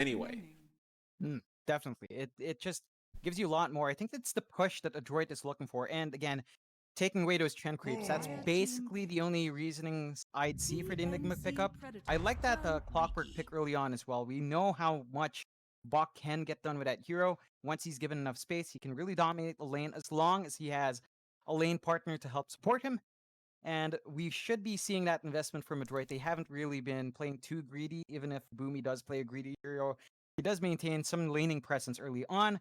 anyway. Definitely. It just gives you a lot more. I think it's the push that Adroit is looking for. And again, taking away those trend creeps, that's basically the only reasonings I'd see for the Enigma pickup. I like that Clockwork pick early on as well. We know how much Bach can get done with that hero. Once he's given enough space, he can really dominate the lane as long as he has a lane partner to help support him. And we should be seeing that investment from Adroit. They haven't really been playing too greedy, even if Boomy does play a greedy hero. He does maintain some laning presence early on.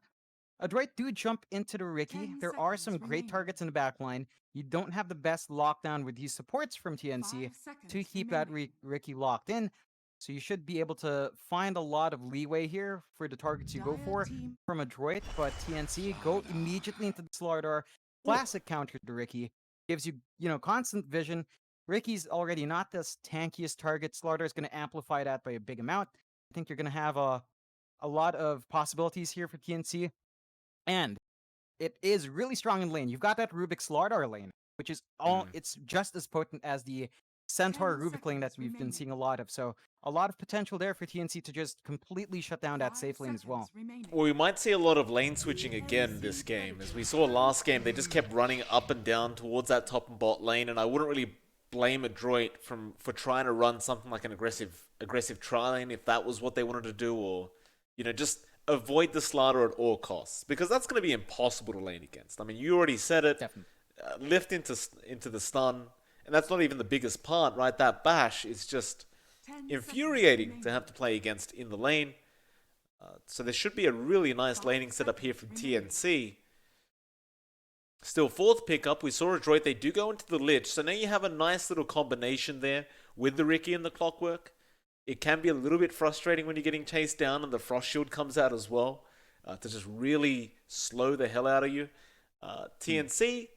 Adroit do jump into the Riki. There are some great targets in the backline. You don't have the best lockdown with these supports from TNC to keep that Riki locked in. So you should be able to find a lot of leeway here for the targets you go for from Adroit, but TNC go immediately into the Slardar. Classic counter to Riki. Gives you, constant vision. Riki's already not the tankiest target. Slardar is going to amplify that by a big amount. I think you're going to have a lot of possibilities here for TNC. And it is really strong in lane. You've got that Rubik's Slardar lane, which is it's just as potent as the Centaur Rubik lane that we've been seeing a lot of. So a lot of potential there for TNC to just completely shut down that safe lane as well. Well, we might see a lot of lane switching again this game. As we saw last game, they just kept running up and down towards that top and bot lane, and I wouldn't really blame Adroit for trying to run something like an aggressive tri lane if that was what they wanted to do, or just avoid the Slardar at all costs, because that's going to be impossible to lane against. I mean, you already said it. Definitely. Lift into the stun, and that's not even the biggest part, right? That bash is just infuriating to have to play against in the lane. So there should be a really nice laning setup here from TNC. Still, fourth pickup, we saw Adroit, they do go into the Lich, so now you have a nice little combination there with the Riki and the Clockwork. It can be a little bit frustrating when you're getting chased down and the Frost Shield comes out as well, to just really slow the hell out of you. TNC,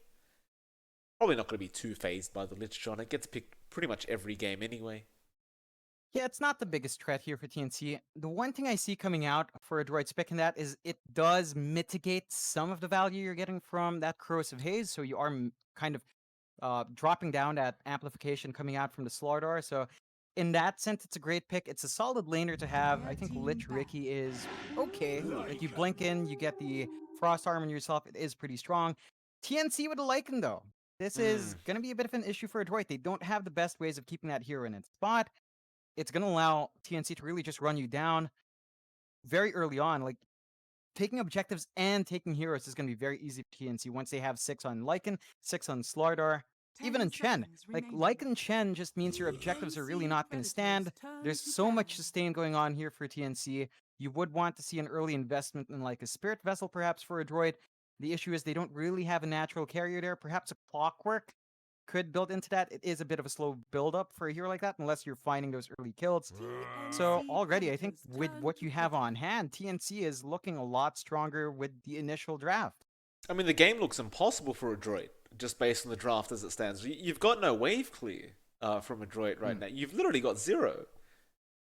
probably not going to be too phased by the Lich John. It gets picked pretty much every game anyway. Yeah, it's not the biggest threat here for TNC. The one thing I see coming out for Adroit's picking that is it does mitigate some of the value you're getting from that Corrosive Haze, so you are kind of dropping down that amplification coming out from the Slardar. So in that sense, it's a great pick. It's a solid laner to have. I think Lich Riki is okay. Like, you blink in, you get the Frost Armor on yourself. It is pretty strong. TNC with a Lycan, though. This is going to be a bit of an issue for Adroit. They don't have the best ways of keeping that hero in its spot. It's going to allow TNC to really just run you down very early on. Like, taking objectives and taking heroes is going to be very easy for TNC once they have 6 on Lycan, 6 on Slardar, even in Chen. Like, Lycan Chen just means your objectives are really not going to stand. There's so much sustain going on here for TNC. You would want to see an early investment in, like, a Spirit Vessel perhaps for Adroit. The issue is they don't really have a natural carrier there. Perhaps a Clockwork could build into that. It is a bit of a slow build up for a hero like that, unless you're finding those early kills. So already, I think with what you have on hand, TNC is looking a lot stronger with the initial draft. I mean, the game looks impossible for Adroit, just based on the draft as it stands. You've got no wave clear from Adroit right now. You've literally got 0.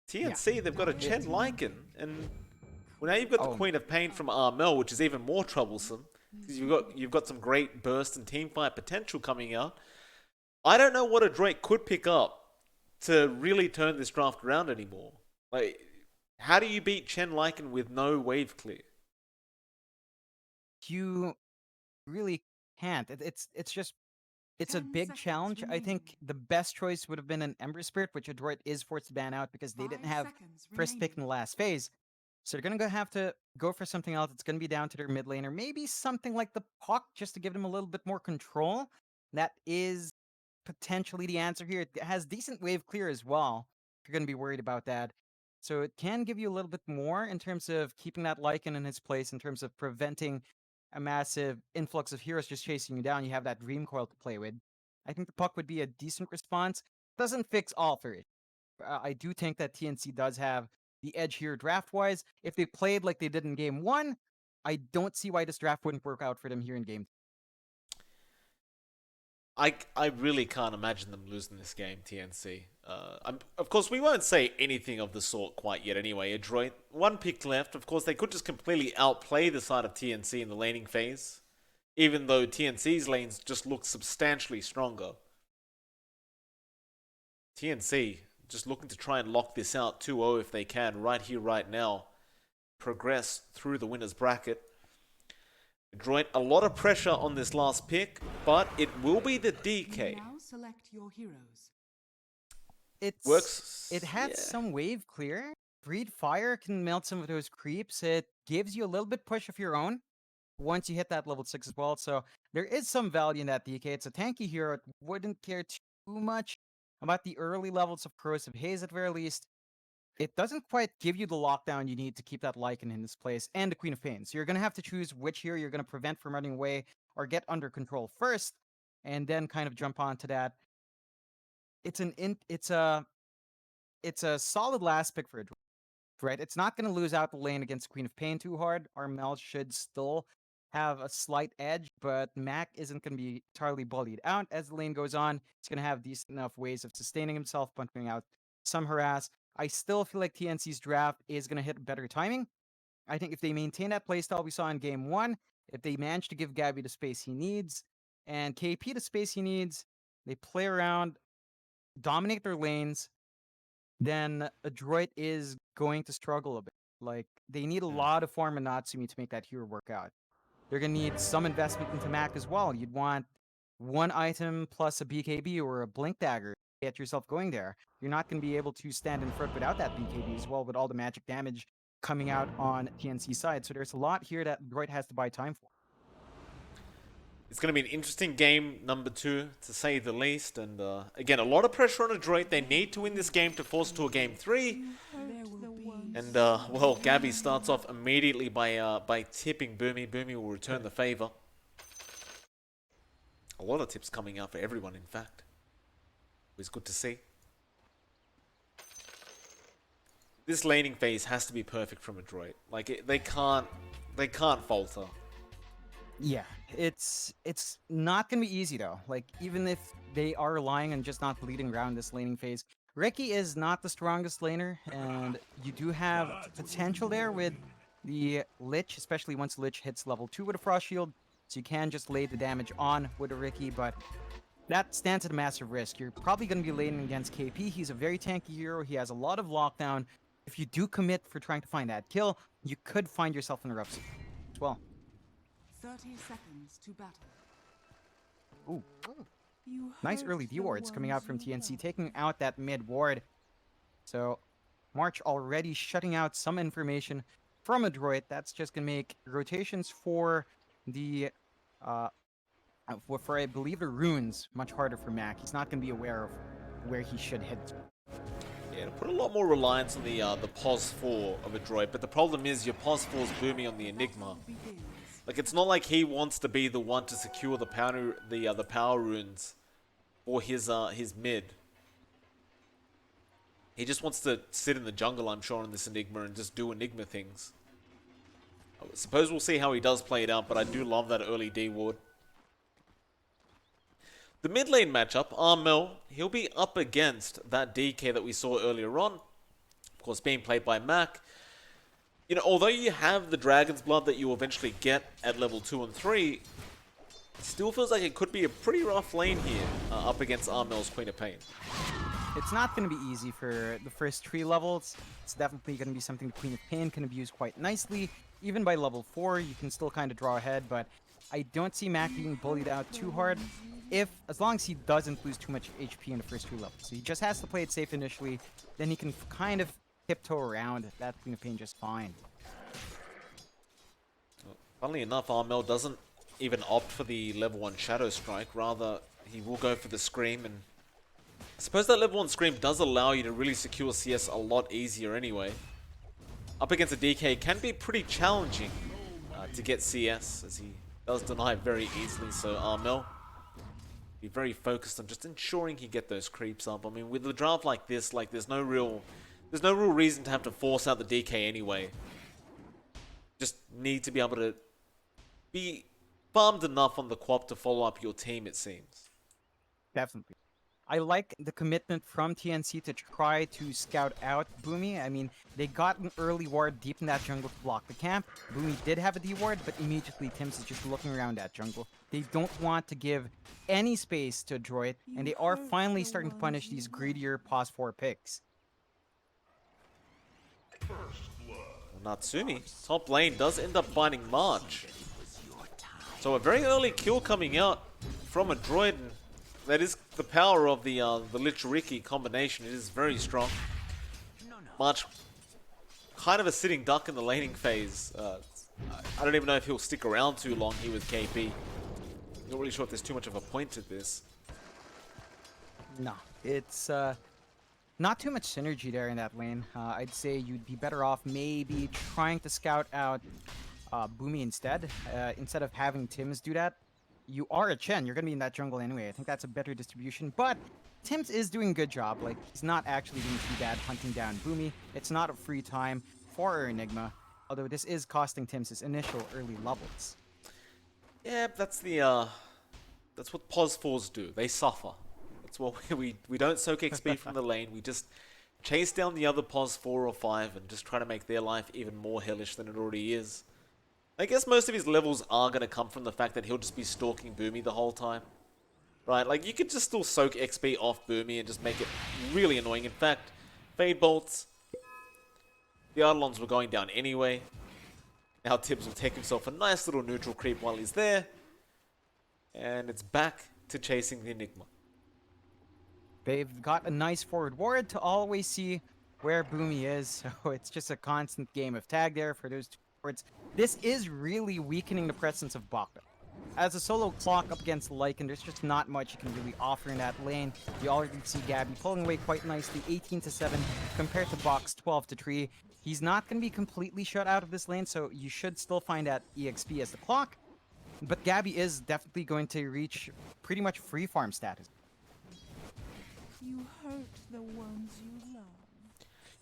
TNC, they've got a Chen Lycan, and well, now you've got the Queen of Pain from Armel, which is even more troublesome, because you've got some great burst and teamfight potential coming out. I don't know what Adroit could pick up to really turn this draft around anymore. Like, how do you beat Chen Lycan with no wave clear? You really can't. It's a big challenge. I think the best choice would have been an Ember Spirit, which Adroit is forced to ban out because they didn't have first pick in the last phase. So they're going to have to go for something else. It's going to be down to their mid laner. Maybe something like the Puck, just to give them a little bit more control. That is potentially the answer here. It has decent wave clear as well, if you're going to be worried about that. So it can give you a little bit more in terms of keeping that Lycan in his place, in terms of preventing a massive influx of heroes just chasing you down. You have that Dream Coil to play with. I think the Puck would be a decent response. Doesn't fix all three. I do think that TNC does have the edge here draft-wise. If they played like they did in Game 1, I don't see why this draft wouldn't work out for them here in Game 2. I really can't imagine them losing this game, TNC. Of course, we won't say anything of the sort quite yet anyway. Adroit, 1 pick left. Of course, they could just completely outplay the side of TNC in the laning phase, even though TNC's lanes just look substantially stronger. TNC, just looking to try and lock this out 2-0 if they can, right here, right now. Progress through the winner's bracket. Adroit, a lot of pressure on this last pick, but it will be the DK. Now select your heroes. It had some wave clear. Breed Fire can melt some of those creeps. It gives you a little bit push of your own once you hit that level 6 as well. So there is some value in that DK. It's a tanky hero. It wouldn't care too much about the early levels of Corrosive Haze at very least. It doesn't quite give you the lockdown you need to keep that Lycan in this place and the Queen of Pain. So you're going to have to choose which hero you're going to prevent from running away or get under control first, and then kind of jump onto that. It's a solid last pick for Adroit, right? It's not going to lose out the lane against Queen of Pain too hard. Armel should still have a slight edge, but Mac isn't going to be entirely bullied out as the lane goes on. He's going to have decent enough ways of sustaining himself, punching out some harass. I still feel like TNC's draft is going to hit better timing. I think if they maintain that playstyle we saw in game 1, if they manage to give Gabby the space he needs and KP the space he needs, they play around, dominate their lanes, then Adroit is going to struggle a bit. Like, they need a lot of farm and Natsumi to make that hero work out. They're going to need some investment into Mac as well. You'd want one item plus a BKB or a Blink Dagger to get yourself going there. You're not going to be able to stand in front without that BKB as well, with all the magic damage coming out on TNC side. So there's a lot here that Adroit has to buy time for. It's going to be an interesting game number 2, to say the least. And again, a lot of pressure on Adroit. They need to win this game to force to a game 3. And, well, Gabby starts off immediately by tipping Boomy. Boomy will return the favor. A lot of tips coming out for everyone, in fact. It was good to see. This laning phase has to be perfect from Adroit. Like, they can't falter. Yeah, it's not going to be easy, though. Like, even if they are relying on just not bleeding around this laning phase, Ricky is not the strongest laner, and you do have potential there with the Lich, especially once Lich hits level 2 with a Frost Shield, so you can just lay the damage on with a Ricky, but that stands at a massive risk. You're probably going to be laning against KP. He's a very tanky hero. He has a lot of lockdown. If you do commit for trying to find that kill, you could find yourself in a rough spot as well. 30 seconds to battle. Ooh. Nice early D wards coming out from TNC, taking out that mid ward. So March already shutting out some information from Adroit. That's just gonna make rotations for the for I believe the runes much harder for Mac. He's not gonna be aware of where he should hit. Yeah, to put a lot more reliance on the pos 4 of Adroit, but the problem is your pos 4 is Boomy on the Enigma. Like, it's not like he wants to be the one to secure the power runes for his mid. He just wants to sit in the jungle, I'm sure, on this Enigma and just do Enigma things. I suppose we'll see how he does play it out, but I do love that early D ward. The mid lane matchup, Armel, he'll be up against that DK that we saw earlier on. Of course, being played by Mac. You know, although you have the Dragon's Blood that you eventually get at level 2 and 3, it still feels like it could be a pretty rough lane here up against Armel's Queen of Pain. It's not going to be easy for the first 3 levels. It's definitely going to be something the Queen of Pain can abuse quite nicely. Even by level 4, you can still kind of draw ahead, but I don't see Mac being bullied out too hard, as long as he doesn't lose too much HP in the first 2 levels. So he just has to play it safe initially, then he can kind of tiptoe around that Queen of Pain just fine. Well, funnily enough, Armel doesn't even opt for the level 1 Shadow Strike. Rather, he will go for the Scream, and I suppose that level 1 Scream does allow you to really secure CS a lot easier anyway. Up against a DK can be pretty challenging to get CS, as he does deny very easily, so Armel be very focused on just ensuring he get those creeps up. I mean, with a draft like this, like there's no real reason to have to force out the DK anyway. Just need to be able to be farmed enough on the QoP to follow up your team, it seems. Definitely. I like the commitment from TNC to try to scout out Boomy. I mean, they got an early ward deep in that jungle to block the camp. Boomy did have a D ward, but immediately Tims is just looking around that jungle. They don't want to give any space to Adroit, and they are finally starting to punish these greedier pause 4 picks. Natsumi, top lane, does end up finding March. So a very early kill coming out from Adroit, and that is the power of the Lich-Riki combination. It is very strong. March, kind of a sitting duck in the laning phase. I don't even know if he'll stick around too long here with KP. Not really sure if there's too much of a point to this. No, it's not too much synergy there in that lane. I'd say you'd be better off maybe trying to scout out Boomy instead of having Tims do that. You are a Chen, you're going to be in that jungle anyway. I think that's a better distribution, but Tims is doing a good job. Like, he's not actually doing too bad hunting down Boomy. It's not a free time for Enigma, although this is costing Tims his initial early levels. Yeah, that's what pos 4s do. They suffer. That's what we don't soak XP from the lane. We just chase down the other pos 4 or 5 and just try to make their life even more hellish than it already is. I guess most of his levels are going to come from the fact that he'll just be stalking Boomy the whole time. Right, like you could just still soak XP off Boomy and just make it really annoying. In fact, Fade Bolts, the Eidolons were going down anyway. Now Tibbs will take himself a nice little neutral creep while he's there. And it's back to chasing the Enigma. They've got a nice forward ward to always see where Boomy is, so it's just a constant game of tag there for those two wards. This is really weakening the presence of Baka. As a solo clock up against Lycan, there's just not much you can really offer in that lane. You already see Gabby pulling away quite nicely, 18-7 compared to Bok's 12-3. He's not going to be completely shut out of this lane, so you should still find that EXP as the clock. But Gabby is definitely going to reach pretty much free farm status. You hurt the ones you love.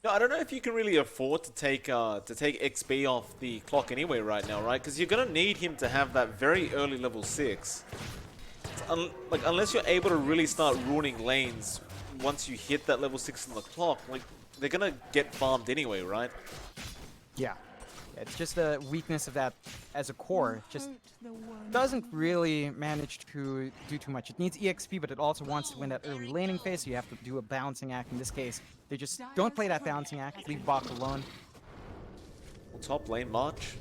No, I don't know if you can really afford to take XP off the clock anyway right now, right? Because you're gonna need him to have that very early level 6. Like unless you're able to really start ruining lanes once you hit that level 6 on the clock, like they're gonna get farmed anyway, right? Yeah. It's just the weakness of that as a core. Just doesn't really manage to do too much. It needs EXP, but it also wants to win that early laning phase, so you have to do a balancing act. In this case, they just don't play that balancing act, leave Bok alone. Well, top lane March.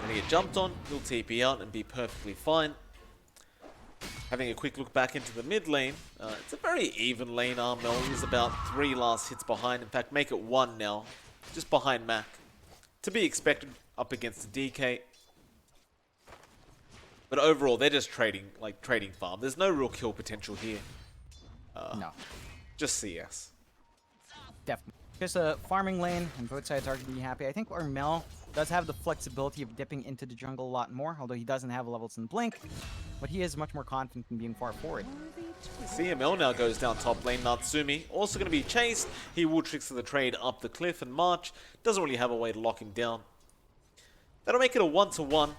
Gonna get jumped on, he'll TP out and be perfectly fine. Having a quick look back into the mid lane, it's a very even lane. Armel is about 3 last hits behind. In fact, make it 1 now, just behind Mac. To be expected up against the DK. But overall, they're just trading farm. There's no real kill potential here. No. Just CS. Definitely. Just a farming lane, and both sides are going to be happy. I think Armel does have the flexibility of dipping into the jungle a lot more, although he doesn't have levels in Blink. But he is much more confident in being far forward. CML now goes down top lane. Natsumi also going to be chased. He will trickster the trade up the cliff, and March doesn't really have a way to lock him down. That'll make it a 1-to-1.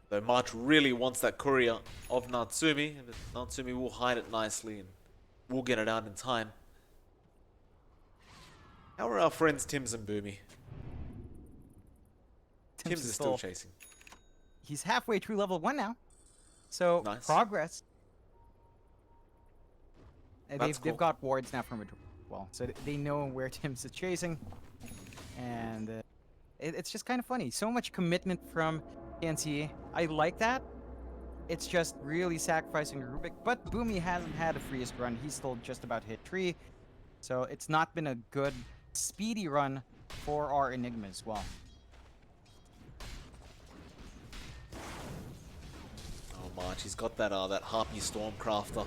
Though March really wants that courier of Natsumi, and Natsumi will hide it nicely and we'll get it out in time. How are our friends Tims and Boomy? Tims is still chasing. He's halfway through level 1 now. So, nice. Progress. Cool. They've got wards now from Adroit. Well, so they know where Tims is chasing. And it's just kind of funny. So much commitment from TNC. I like that. It's just really sacrificing Rubik. But Boomy hasn't had a freest run. He's still just about hit 3. So it's not been a good, speedy run for our Enigma as well. March, he's got that Harpy Stormcrafter.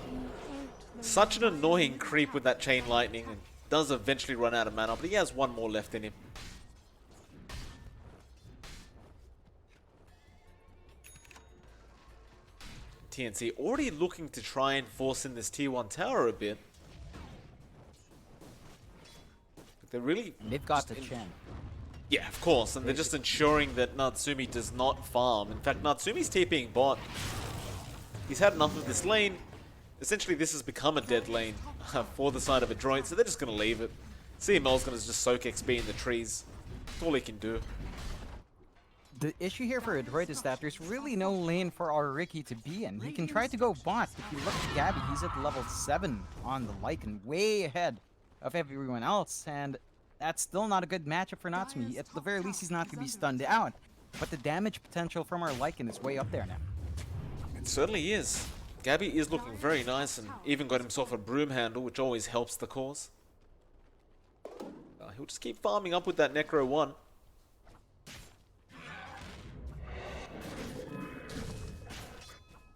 Such an annoying creep with that Chain Lightning, and does eventually run out of mana, but he has 1 more left in him. TNC already looking to try and force in this tier 1 tower a bit. But they're really... They've got the Chen. Yeah, of course, and they're just ensuring that Natsumi does not farm. In fact, Natsumi's TPing bot. He's had enough of this lane. Essentially, this has become a dead lane for the side of Adroit, so they're just going to leave it. CML's going to just soak XP in the trees. That's all he can do. The issue here for Adroit is that there's really no lane for our Ricky to be in. He can try to go bot. If you look at Gabby, he's at level 7 on the Lycan, way ahead of everyone else, and that's still not a good matchup for Natsumi. At the very least, he's not going to be stunned out. But the damage potential from our Lycan is way up there now. It certainly is. Gabby is looking very nice and even got himself a broom handle, which always helps the cause. He'll just keep farming up with that Necro 1.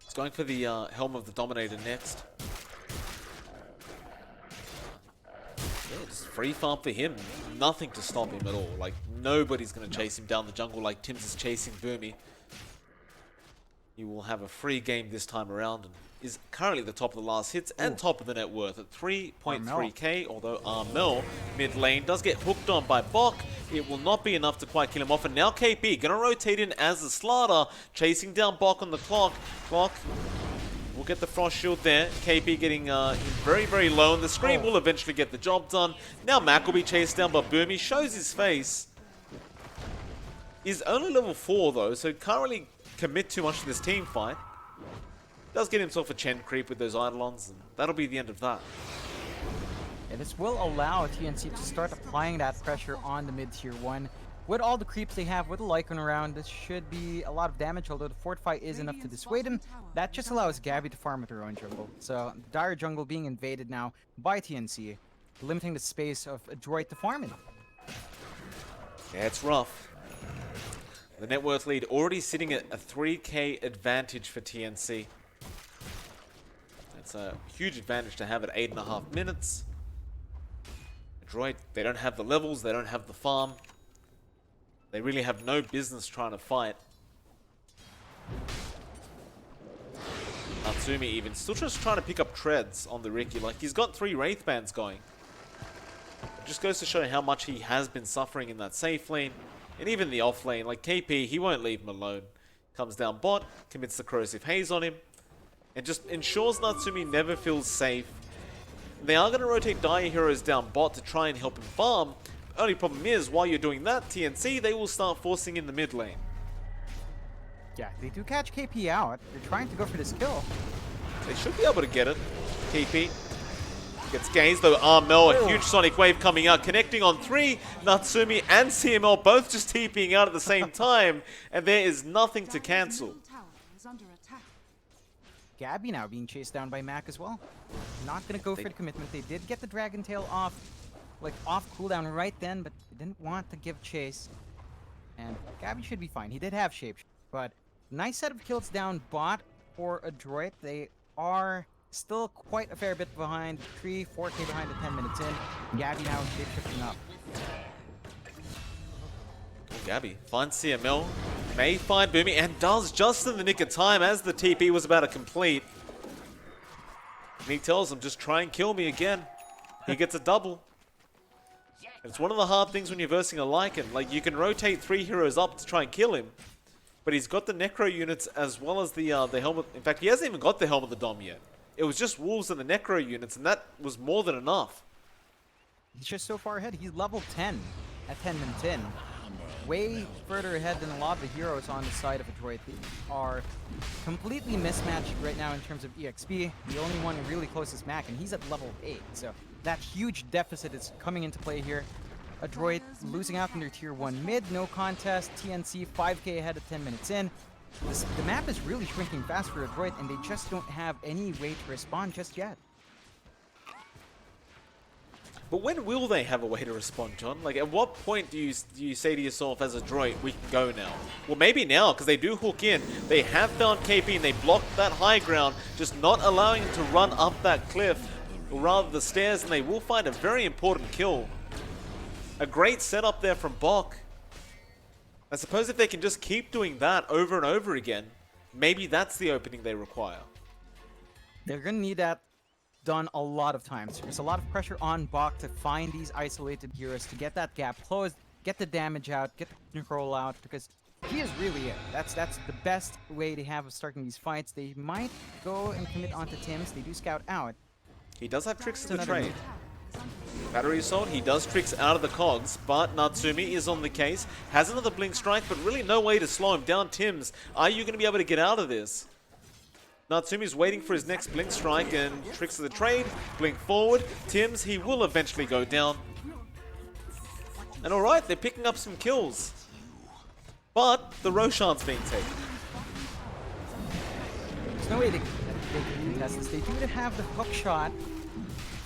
He's going for the Helm of the Dominator next. Yeah, just free farm for him. Nothing to stop him at all. Like, nobody's going to chase him down the jungle like Tim's is chasing Boomy. He will have a free game this time around and is currently the top of the last hits and top of the net worth at 3.3k, although Armel mid lane does get hooked on by Bok. It will not be enough to quite kill him off, and now KP gonna rotate in as the Slaughter, chasing down Bok on the clock. Bok will get the Frost Shield there. KP getting very, very low, and the Scream will eventually get the job done. Now Mac will be chased down by Boomy, shows his face. He's only level 4 though, so can't really commit too much to this team fight. Does get himself a Chen creep with those Eidolons, and that'll be the end of that. And this will allow TNC to start applying that pressure on the mid-tier 1. With all the creeps they have, with the Lycan around, this should be a lot of damage, although the Fortify is enough to dissuade him. That just allows Gabby to farm at her own jungle. So, the dire jungle being invaded now by TNC, limiting the space of Adroit to farm in. Yeah, it's rough. The net worth lead already sitting at a 3k advantage for TNC. That's a huge advantage to have at 8.5 minutes. Adroit, they don't have the levels, they don't have the farm. They really have no business trying to fight. Natsumi even still just trying to pick up treads on the Ricky. Like, he's got 3 Wraith Bands going. It just goes to show how much he has been suffering in that safe lane. And even the off lane, like KP, he won't leave him alone. Comes down bot, commits the Corrosive Haze on him, and just ensures Natsumi never feels safe. They are going to rotate Dire Heroes down bot to try and help him farm. Only problem is, while you're doing that, TNC, they will start forcing in the mid lane. Yeah, they do catch KP out. They're trying to go for this kill. They should be able to get it. KP gets gazed, though Armel, a huge Sonic Wave coming out, connecting on 3. Natsumi and CML both just TPing out at the same time, and there is nothing to cancel. Gabby now being chased down by Mac as well. Not gonna go for the commitment. They did get the Dragon Tail off, like off cooldown right then, but they didn't want to give chase. And Gabby should be fine. He did have shape, but nice set of kills down bot for Adroit. They are still quite a fair bit behind, 4k behind at 10 minutes in. Gabby now shape-shifting up. Gabby finds CML, may find Boomy, and does just in the nick of time as the TP was about to complete. And he tells him, just try and kill me again. He gets a double. And it's one of the hard things when you're versing a Lycan. Like, you can rotate 3 heroes up to try and kill him, but he's got the Necro units as well as the Helmet. In fact, he hasn't even got the Helm of the Dom yet. It was just Wolves and the Necro units, and that was more than enough. He's just so far ahead. He's level 10 at 10 minutes in. Way further ahead than a lot of the heroes on the side of Adroit. They are completely mismatched right now in terms of EXP. The only one really close is Mac, and he's at level 8. So that huge deficit is coming into play here. Adroit losing out in their tier 1 mid, no contest. TNC 5k ahead at 10 minutes in. The map is really shrinking fast for Adroit, and they just don't have any way to respond just yet. But when will they have a way to respond, John? Like, at what point do you say to yourself as Adroit, we can go now? Well, maybe now, because they do hook in. They have found KP, and they blocked that high ground, just not allowing him to run up that cliff, or rather the stairs, and they will find a very important kill. A great setup there from Bok. I suppose if they can just keep doing that over and over again, maybe that's the opening they require. They're going to need that done a lot of times. There's a lot of pressure on Bok to find these isolated heroes, to get that gap closed, get the damage out, get the control out, because he is really it. That's the best way they have of starting these fights. They might go and commit onto Tim's. They do scout out. He does have tricks to the Another trade. Battery Assault, he does tricks out of the cogs, but Natsumi is on the case. Has another Blink Strike, but really no way to slow him down. Tims, are you going to be able to get out of this? Natsumi's waiting for his next Blink Strike and tricks of the trade. Blink forward. Tims, he will eventually go down. And alright, they're picking up some kills. But the Roshan's being taken. There's no way they can contest this. They do have the hook shot.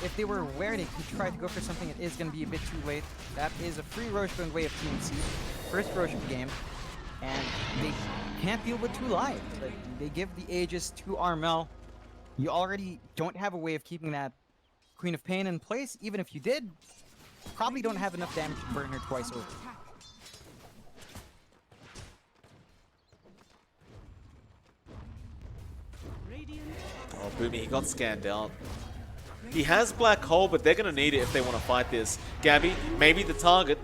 If they were aware they could try to go for something, it is going to be a bit too late. That is a free Roche going way of TNC. First Roche of the game. And they can't deal with two lives. Like, they give the Aegis to Armel. You already don't have a way of keeping that Queen of Pain in place. Even if you did, probably don't have enough damage to burn her twice over. Oh, Boomy, he got scanned out. He has Black Hole, but they're going to need it if they want to fight this. Gabby, maybe the target.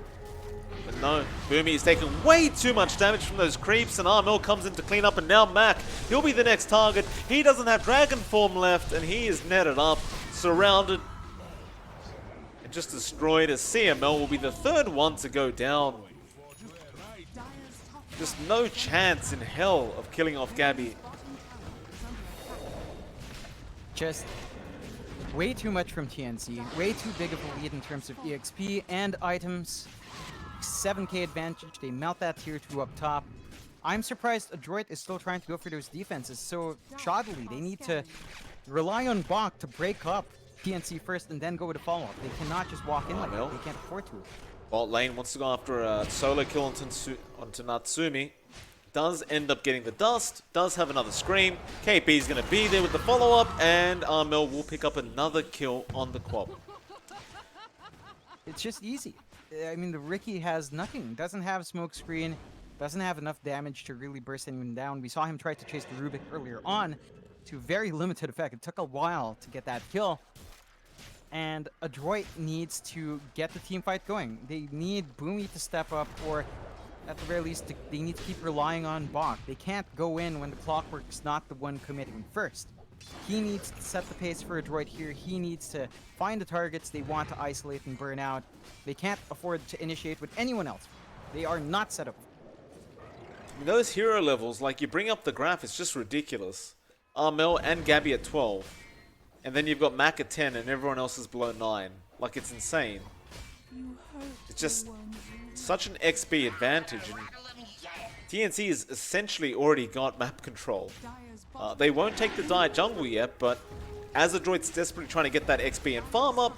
But no, Boomy is taking way too much damage from those creeps, and Armel comes in to clean up, and now Mac, he'll be the next target. He doesn't have Dragon Form left, and he is netted up, surrounded, and just destroyed, as CML will be the third one to go down. Just no chance in hell of killing off Gabby. Just way too much from TNC, way too big of a lead in terms of EXP and items. 7k advantage, they melt that tier 2 up top. I'm surprised Adroit is still trying to go for those defenses so shoddily. They need to rely on Bach to break up TNC first and then go with a follow-up. They cannot just walk in like that. They can't afford to. Bot lane wants to go after a solo kill onto Natsumi. Does end up getting the dust, does have another scream. KP is going to be there with the follow-up, and Armel will pick up another kill on the quad. It's just easy. I mean, the Ricky has nothing. Doesn't have smoke screen, doesn't have enough damage to really burst anyone down. We saw him try to chase the Rubik earlier on to very limited effect. It took a while to get that kill. And Adroit needs to get the team fight going. They need Boomy to step up, or at the very least, they need to keep relying on Bach. They can't go in when the Clockwork's not the one committing first. He needs to set the pace for Adroit here. He needs to find the targets they want to isolate and burn out. They can't afford to initiate with anyone else. They are not set up. Those hero levels, like you bring up the graph, it's just ridiculous. Armel and Gabby at 12. And then you've got Mac at 10 and everyone else is below 9. Like, it's insane. It's just such an XP advantage. And TNC has essentially already got map control. They won't take the Dire jungle yet, but as Adroit's desperately trying to get that XP and farm up,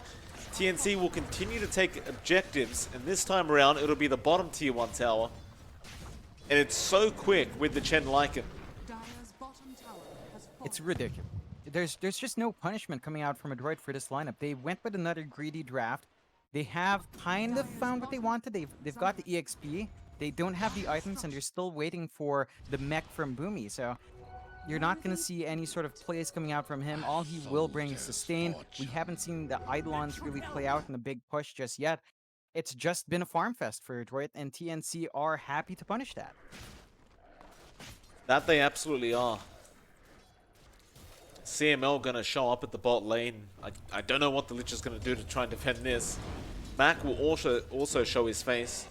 TNC will continue to take objectives, and this time around it'll be the bottom tier 1 tower. And it's so quick with the Chen Lycan. It's ridiculous. There's just no punishment coming out from Adroit for this lineup. They went with another greedy draft. They have kind of found what they wanted. They've got the EXP. They don't have the items, and they're still waiting for the mech from Boomy. So you're not going to see any sort of plays coming out from him. All he will bring is sustain. We haven't seen the Eidolons really play out in a big push just yet. It's just been a farm fest for Adroit, and TNC are happy to punish that. That they absolutely are. CML gonna show up at the bot lane. I don't know what the Lich is gonna do to try and defend this. Mac will also show his face.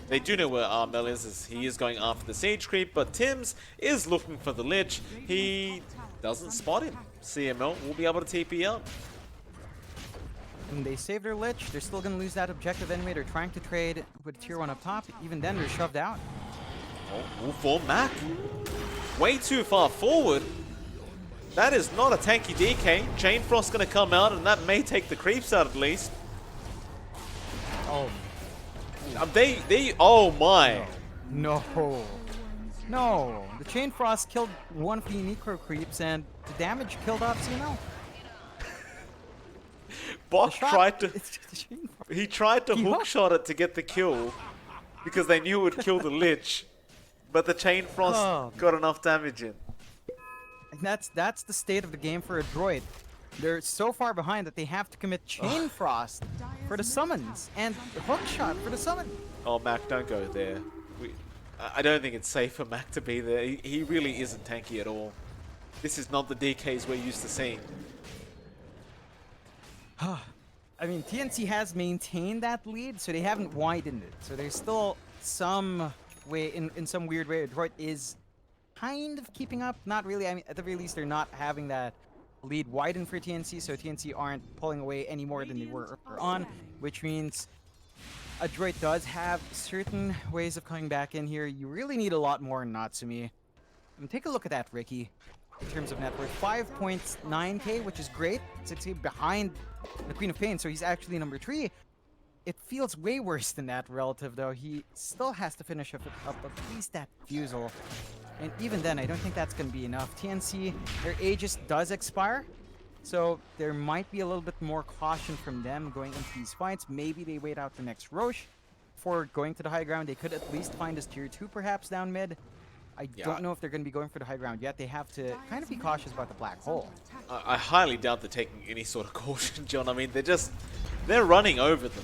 They do know where Armel is, as he is going after the siege creep, but Tims is looking for the Lich. He doesn't spot him. CML will be able to TP out. And they save their Lich. They're still going to lose that objective anyway. They're trying to trade with tier 1 up top. Even then, they're shoved out. Oh, all for Mac. Way too far forward. That is not a tanky DK. Chain Frost's going to come out, and that may take the creeps out at least. Oh. Oh my. No. No. The Chain Frost killed one of the Necro creeps, and the damage killed off CML. Bok tried to... He tried to hook shot it to get the kill, because they knew it would kill the Lich. But the Chain Frost got enough damage in. And that's the state of the game for Adroit. They're so far behind that they have to commit Chain Frost for the summons and the hook shot for the summon. Oh, Mac, don't go there. I don't think it's safe for Mac to be there. He really isn't tanky at all. This is not the DKs we're used to seeing. I mean, TNC has maintained that lead, so they haven't widened it. So there's still some way, in some weird way, Adroit is kind of keeping up. Not really. I mean, at the very least, they're not having that lead widen for TNC, so TNC aren't pulling away any more than they were earlier on, which means Adroit does have certain ways of coming back in here. You really need a lot more in Natsumi. Take a look at that, Ricky. In terms of net worth, 5.9k, which is great. 6k behind the Queen of Pain, so he's actually number 3. It feels way worse than that relative, though. He still has to finish up at least that Fusel. And even then, I don't think that's going to be enough. TNC, their Aegis does expire, so there might be a little bit more caution from them going into these fights. Maybe they wait out the next Roche before going to the high ground. They could at least find us tier 2 perhaps down mid. I don't know if they're going to be going for the high ground yet. They have to kind of be cautious about the black hole. I highly doubt they're taking any sort of caution, John. I mean, they're running over them.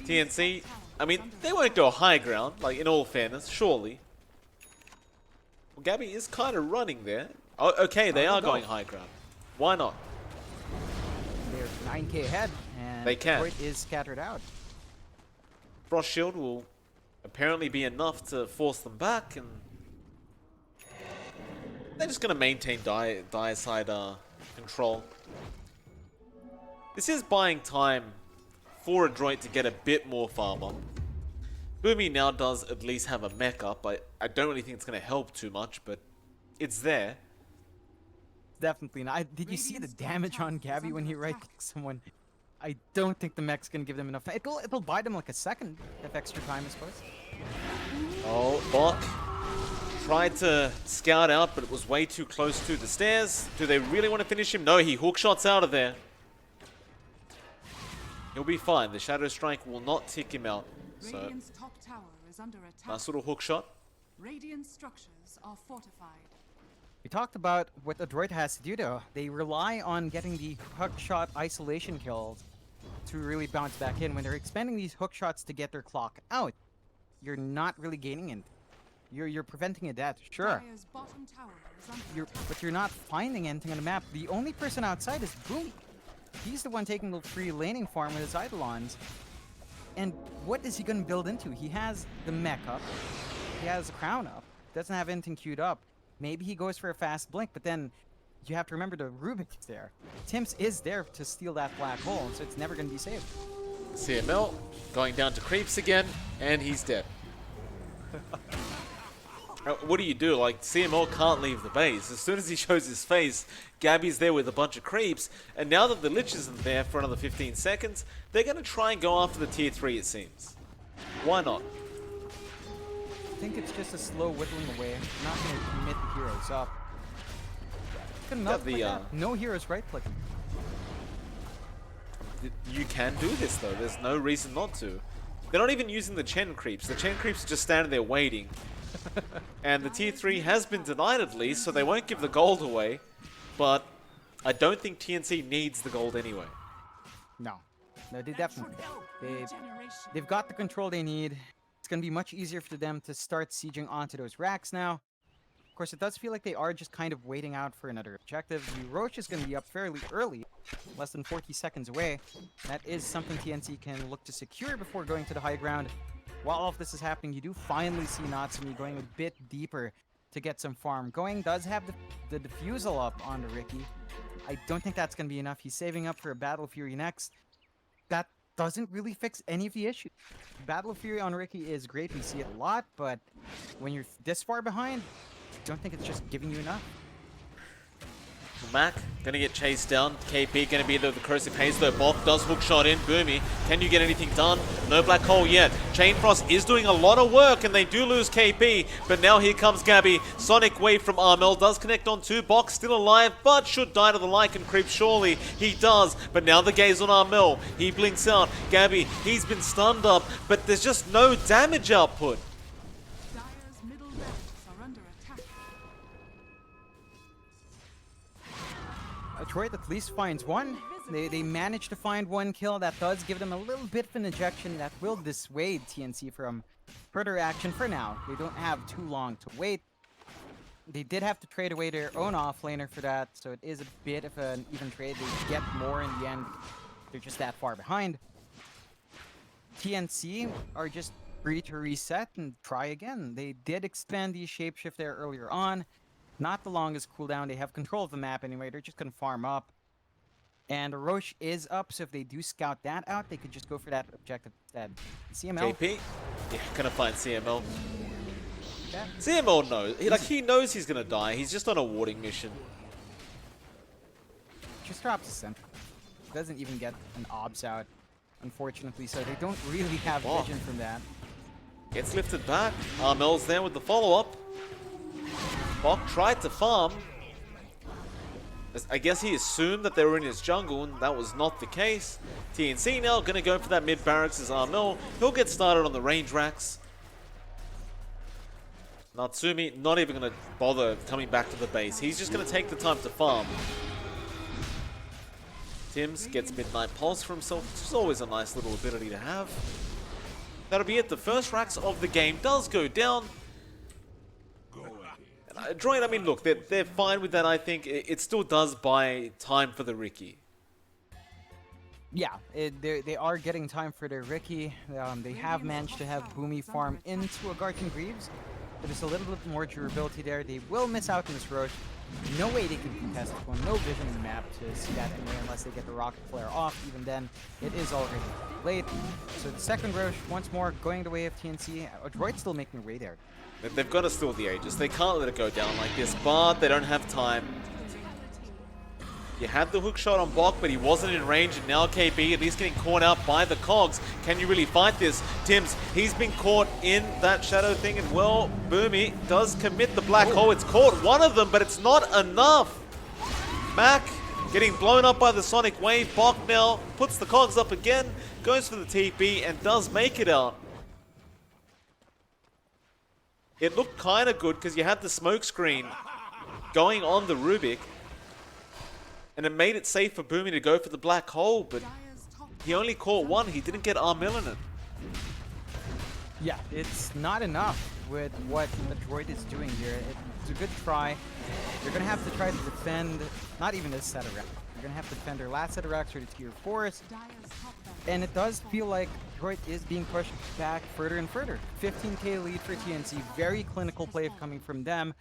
TNC, I mean, they won't go high ground, like, in all fairness, surely. Well, Gabby is kind of running there. Oh, okay, they are going high ground. Why not? They're 9k ahead, and They can. Adroit is scattered out. Frost Shield will apparently be enough to force them back, and they're just going to maintain dire side control. This is buying time for Adroit to get a bit more farm up. Boomy now does at least have a mech up. I don't really think it's going to help too much, but it's there. Definitely not. Did you see the damage on Gabby when he right-clicked someone? I don't think the mech's gonna give them enough time. It'll buy them like a second if extra time, I suppose. Oh, Bot tried to scout out, but it was way too close to the stairs. Do they really want to finish him? No, he hookshots out of there. He'll be fine. The Shadow Strike will not tick him out. So, Radiant's top tower is under attack. nice little hookshot. Radiant structures are fortified. We talked about what Adroit has to do though. They rely on getting the hookshot isolation kills to really bounce back in. When they're expending these hookshots to get their clock out, you're not really gaining it. You're preventing a death, sure. Dire's bottom tower is under But you're not finding anything on the map. The only person outside is Boomy. He's the one taking the free laning farm with his Eidolons. And what is he going to build into? He has the mech up. He has the crown up. Doesn't have anything queued up. Maybe he goes for a fast blink, but then you have to remember the Rubik is there. Tim's is there to steal that black hole, so it's never going to be saved. CML going down to creeps again, and he's dead. What do you do? Like, CML can't leave the base. As soon as he shows his face, Gabby's there with a bunch of creeps, and now that the Lich isn't there for another 15 seconds, they're going to try and go after the tier 3, it seems. Why not? I think it's just a slow whittling away. Not going to commit the heroes up. Good enough like that. No heroes right-clicking. You can do this, though. There's no reason not to. They're not even using the Chen creeps. The Chen creeps are just standing there waiting. And the tier 3 has been denied at least, so they won't give the gold away. But I don't think TNC needs the gold anyway. No, they definitely. They've got the control they need. It's going to be much easier for them to start sieging onto those racks now. Of course, it does feel like they are just kind of waiting out for another objective. The Roche is going to be up fairly early, less than 40 seconds away. That is something TNC can look to secure before going to the high ground. While all of this is happening, you do finally see Natsumi going a bit deeper to get some farm. Going does have the defusal up on the Ricky. I don't think that's going to be enough. He's saving up for a Battle Fury next. That doesn't really fix any of the issues. Battle Fury on Ricky is great. We see it a lot, but when you're this far behind, I don't think it's just giving you enough. Mac gonna get chased down. KP gonna be the corrosive haze though. Both does hook shot in. Boomy, can you get anything done? No black hole yet. Chain Frost is doing a lot of work and they do lose KP. But now here comes Gabby. Sonic wave from Armel does connect on 2. Box still alive, but should die to the Lycan creep surely. He does, but now the gaze on Armel. He blinks out. Gabby, he's been stunned up, but there's just no damage output. Dire's middle levels are under attack. Adroit at least finds one. They managed to find one kill. That does give them a little bit of an ejection that will dissuade TNC from further action for now. They don't have too long to wait. They did have to trade away their own offlaner for that, so it is a bit of an even trade. They get more in the end. They're just that far behind. TNC are just free to reset and try again. They did expand the shapeshift there earlier on. Not the longest cooldown. They have control of the map anyway. They're just going to farm up. And Roche is up, so if they do scout that out, they could just go for that objective instead. CML. KP? Yeah, gonna find CML. Yeah. CML knows. He knows he's gonna die. He's just on a warding mission. Just drops a center. Doesn't even get an obs out, unfortunately, so they don't really have vision from that. Gets lifted back. Armel's there with the follow-up. Bok tried to farm. I guess he assumed that they were in his jungle, and that was not the case. TNC now gonna go for that mid barracks as Armel. He'll get started on the range racks. Natsumi not even gonna bother coming back to the base. He's just gonna take the time to farm. Tims gets Midnight Pulse for himself, which is always a nice little ability to have. That'll be it. The first racks of the game does go down. Adroit, I mean, look, they're fine with that, I think. It still does buy time for the Ricky. Yeah, they are getting time for their Ricky. They have managed to have Boomy farm into a Garden Greaves. There's a little bit more durability there. They will miss out on this Roche. No way they can contest this one. No vision in the map to see that anyway unless they get the Rocket Flare off. Even then, it is already late. So the second Roche, once more, going the way of TNC. Adroit still making a way there. They've got to steal the Aegis. They can't let it go down like this, but they don't have time. You had the hook shot on Bok, but he wasn't in range, and now KB, and he's getting caught out by the cogs. Can you really fight this? Tims, he's been caught in that shadow thing, and well, Boomy does commit the black hole. It's caught one of them, but it's not enough. Mac getting blown up by the sonic wave. Bok now puts the cogs up again, goes for the TP, and does make it out. It looked kind of good because you had the smoke screen going on the Rubik. And it made it safe for Boomy to go for the black hole, but he only caught one. He didn't get Armel in it. Yeah, it's not enough with what Adroit is doing here. It's a good try. They're going to have to try to defend, not even this set of racks. They're going to have to defend their last set of racks or the tier 4s. And it does feel like Adroit is being pushed back further and further. 15k lead for TNC. Very clinical play coming from them.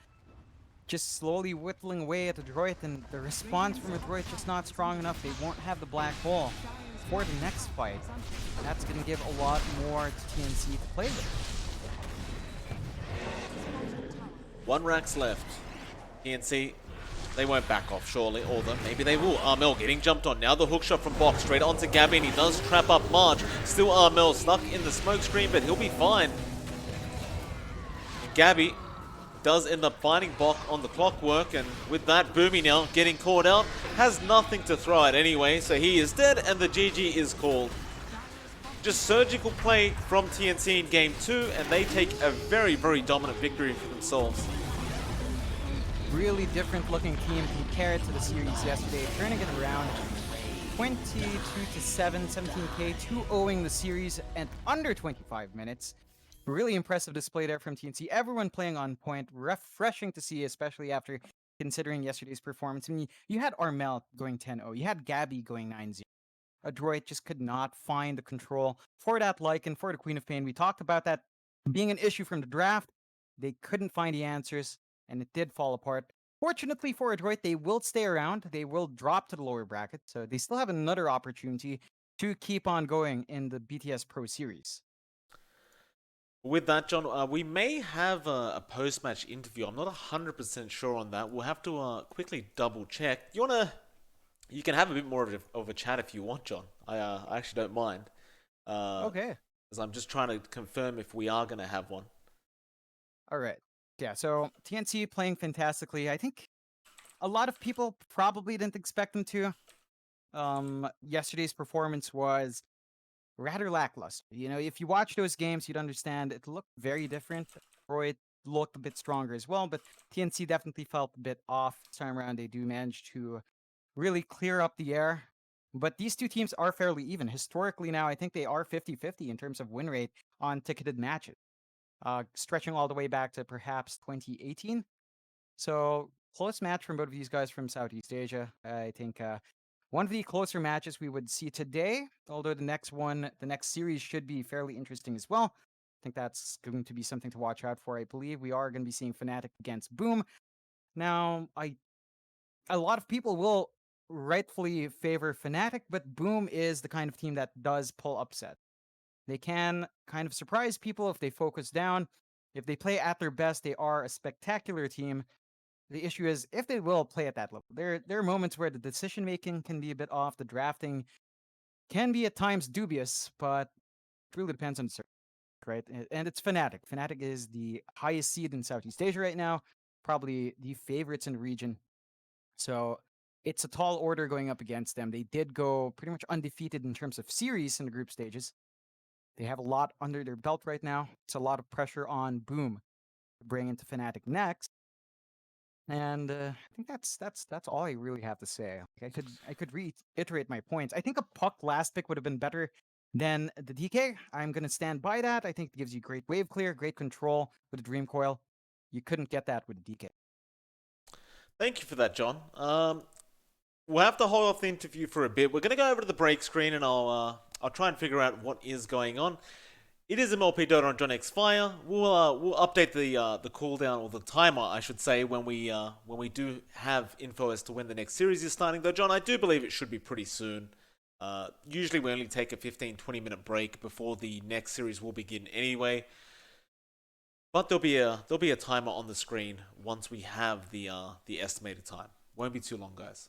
Just slowly whittling away at Adroit, and the response from Adroit just not strong enough. They won't have the black hole for the next fight. That's going to give a lot more to TNC to play with. One rack's left. TNC, they won't back off, surely. Although, maybe they will. Armel getting jumped on. Now the hookshot from Bok straight onto Gabby, and he does trap up March. Still Armel stuck in the smoke screen, but he'll be fine. And Gabby does end up finding Bok on the clockwork, and with that, Boomy now getting caught out, has nothing to throw at anyway, so he is dead, and the GG is called. Just surgical play from TNC in Game 2, and they take a very, very dominant victory for themselves. Really different looking team compared to the series yesterday, turning it around 22-7, 17k, 2-0ing the series at under 25 minutes. Really impressive display there from TNC. Everyone playing on point. Refreshing to see, especially after considering yesterday's performance. I mean, you had Armel going 10-0. You had Gabby going 9-0. Adroit just could not find the control for that Lycan, for the Queen of Pain. We talked about that being an issue from the draft. They couldn't find the answers, and it did fall apart. Fortunately for Adroit, they will stay around. They will drop to the lower bracket, so they still have another opportunity to keep on going in the BTS Pro Series. With that, John, we may have a post-match interview. I'm not 100% sure on that. We'll have to quickly double-check. You can have a bit more of a chat if you want, John. I actually don't mind. Okay. Because I'm just trying to confirm if we are going to have one. All right. Yeah, so TNC playing fantastically. I think a lot of people probably didn't expect them to. Yesterday's performance was rather lackluster. You know, if you watch those games, you'd understand it looked very different. Adroit looked a bit stronger as well, but TNC definitely felt a bit off this time around. They do manage to really clear up the air But these two teams are fairly even. Historically now, I think they are 50-50 in terms of win rate on ticketed matches, stretching all the way back to perhaps 2018. So close match from both of these guys from Southeast Asia. I think one of the closer matches we would see today, although the next series should be fairly interesting as well. I think that's going to be something to watch out for. I believe we are going to be seeing Fnatic against Boom. Now, a lot of people will rightfully favor Fnatic, but Boom is the kind of team that does pull upset. They can kind of surprise people if they focus down. If they play at their best, they are a spectacular team. The issue is if they will play at that level. There are moments where the decision making can be a bit off. The drafting can be at times dubious, but it really depends on the circuit, right? And it's Fnatic. Fnatic is the highest seed in Southeast Asia right now, probably the favorites in the region. So it's a tall order going up against them. They did go pretty much undefeated in terms of series in the group stages. They have a lot under their belt right now. It's a lot of pressure on Boom to bring into Fnatic next. And I think that's all I really have to say. I could reiterate my points. I think a Puck last pick would have been better than the DK. I'm gonna stand by that. I think it gives you great wave clear, great control with a Dream Coil. You couldn't get that with the DK. Thank you for that, John. We'll have to hold off the interview for a bit. We're gonna go over to the break screen, and I'll try and figure out what is going on. It is MLP Dota on johnxfire. We'll update the cooldown, or the timer, I should say, when we do have info as to when the next series is starting. Though, John, I do believe it should be pretty soon. Usually we only take a 15-20 minute break before the next series will begin anyway. But there'll be a timer on the screen once we have the estimated time. Won't be too long, guys.